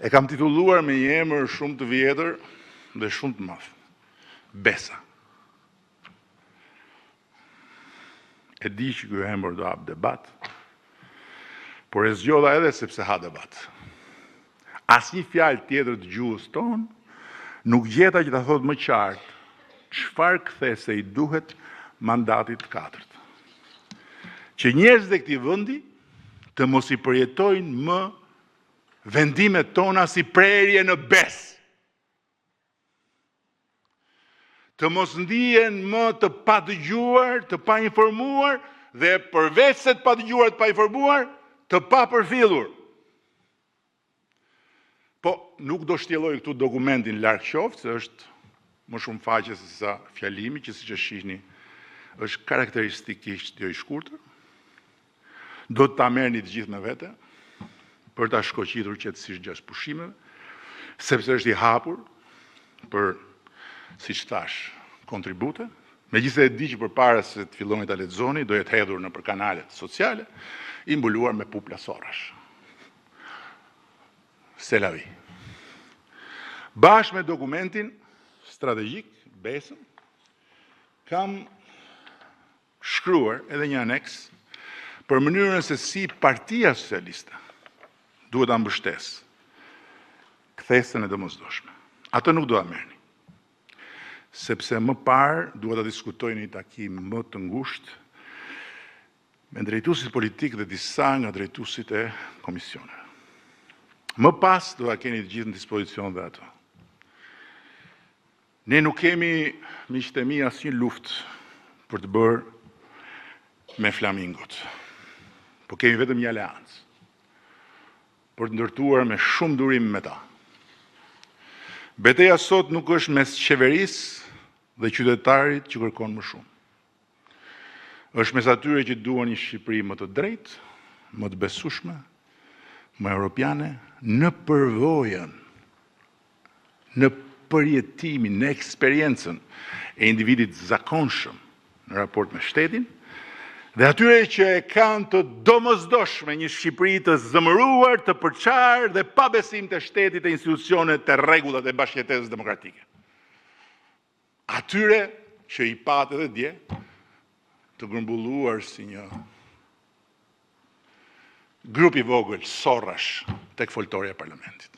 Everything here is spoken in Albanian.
E kam titulluar me një emër shumë të vjetër dhe shumë të madh. Besa. E di që ky emër do hap debat, por e zgjodha edhe sepse ha debat. Asnjë fjalë tjetër të gjuhës tonë nuk gjeta që ta thot më qartë çfarë kthese i duhet mandatit të katërt. Që njerëzit e këtij vendi të mos i përjetojnë më vendimet tona si prerje në besë. Të mos ndihen më të padëgjuar, të painformuar dhe përveç se të padëgjuar, të painformuar, të papërfillur. Po, nuk do shtjelloj këtu dokumentin larg qoftë, se është më shumë faqe se sa fjalimi, që siç e shihni, është karakteristikisht jo i shkurtër. Do të ta merrni të gjithë me vete për ta shkoqitur qetësisht gjatë pushimeve, sepse është i hapur për, siç thash, kontribute. Megjithëse e di që përpara se të filloni ta lexoni, do jetë hedhur nëpër kanalet sociale, i mbuluar me pupla sorrash. C'est la vie. Bashkë me dokumentin strategjik, besën, kam shkruar edhe një aneks për mënyrën se si Partia Socialiste duhet ta mbështesë kthesën e domosdoshme. Atë nuk do ta merrni, sepse më parë duhet ta diskutoj në një takim më të ngushtë me drejtuesit politik dhe disa nga drejtuesit e komisioneve. Më pas do ta keni të gjithë në dispozicion dhe ato. Ne nuk kemi, miqtë e mi, asnjë luftë për të bërë me flamingot, po kemi vetëm një aleancë për të ndërtuar me shumë durim me ta. Betejë sot nuk është mes qeverisë dhe qytetarit që kërkon më shumë. Është mes atyre që duan një Shqipëri më të drejtë, më të besueshme, më europiane, në përvojën, në përjetimin, në eksperiencën e individit zakonshëm në raport me shtetin, dhe atyre që e kanë të domosdoshme një Shqipëri të zëmëruar, të përçarë dhe pa besim të shtetit, të institucionet, të rregullat e bashkëjetesës demokratike. Atyre që i patë edhe dje të grumbulluar si një grup i vogël sorrash tek foltorja e parlamentit.